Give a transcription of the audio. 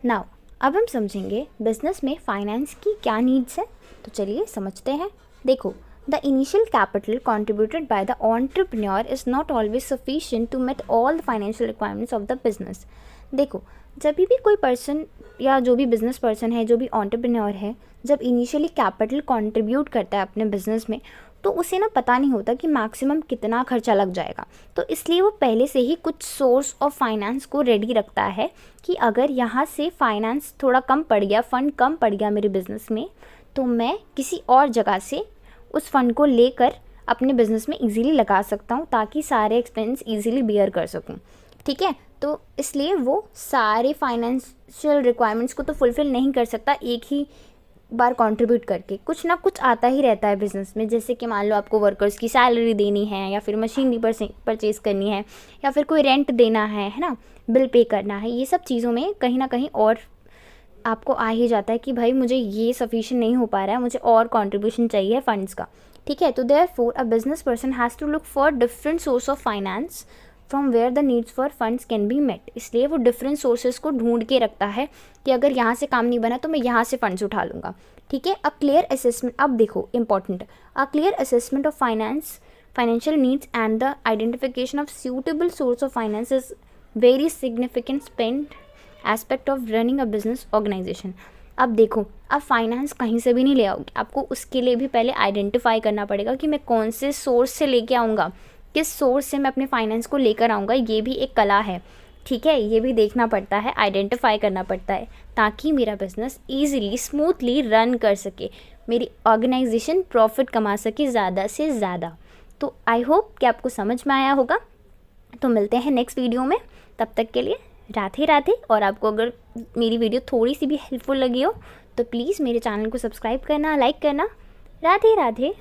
Now अब हम समझेंगे बिजनेस में फाइनेंस की क्या नीड्स है। तो चलिए समझते हैं। देखो, the initial capital contributed by the entrepreneur is not always sufficient to meet all the financial requirements of the business. देखो, जब भी कोई पर्सन या जो भी बिजनेस पर्सन है, जो भी एंटरप्रेन्योर है, जब इनिशियली कैपिटल कंट्रीब्यूट करता है अपने बिजनेस में, तो उसे ना पता नहीं होता कि मैक्सिमम कितना खर्चा लग जाएगा। तो इसलिए वो पहले से ही कुछ सोर्स ऑफ फाइनेंस को रेडी रखता है कि अगर यहाँ से फाइनेंस थोड़ा कम पड़ गया, फ़ंड कम पड़ गया मेरे बिज़नेस में, तो मैं किसी और जगह से उस फंड को लेकर अपने बिज़नेस में इजीली लगा सकता हूँ, ताकि सारे एक्सपेंस इजीली बियर कर सकूँ। ठीक है, तो इसलिए वो सारे फाइनेंशियल रिक्वायरमेंट्स को तो फुलफ़िल नहीं कर सकता एक ही बार कंट्रीब्यूट करके। कुछ ना कुछ आता ही रहता है बिज़नेस में, जैसे कि मान लो आपको वर्कर्स की सैलरी देनी है, या फिर मशीनरी परचेज़ करनी है, या फिर कोई रेंट देना है ना, बिल पे करना है। ये सब चीज़ों में कहीं ना कहीं और आपको आ ही जाता है कि भाई मुझे ये सफिशिएंट नहीं हो पा रहा है, मुझे और कंट्रीब्यूशन चाहिए फंड्स का। ठीक है, तो therefore a business person has to look for different source of finance from where the needs for funds can be met. इसलिए वो डिफरेंट सोर्सेज को ढूंढ के रखता है कि अगर यहाँ से काम नहीं बना तो मैं यहाँ से फंड्स उठा लूँगा। ठीक है, अ क्लियर असेसमेंट, अब देखो important, a clear assessment of financial needs and the identification of suitable source of finance is very significant spend aspect of running a business organisation. अब देखो, आप फाइनेंस कहीं से भी नहीं ले आओगे, आपको उसके लिए भी पहले आइडेंटिफाई करना पड़ेगा कि मैं कौन से सोर्स से लेके आऊँगा, किस सोर्स से मैं अपने फाइनेंस को लेकर आऊँगा। ये भी एक कला है। ठीक है, ये भी देखना पड़ता है, आइडेंटिफाई करना पड़ता है, ताकि मेरा बिजनेस ईजिली स्मूथली रन कर सके, मेरी ऑर्गेनाइजेशन प्रॉफिट कमा सके ज़्यादा से ज़्यादा। तो आई होप कि आपको समझ में आया होगा। तो मिलते हैं नेक्स्ट वीडियो में, तब तक के लिए राधे राधे। और आपको अगर मेरी वीडियो थोड़ी सी भी हेल्पफुल लगी हो तो प्लीज़ मेरे चैनल को सब्सक्राइब करना, लाइक करना। राधे राधे।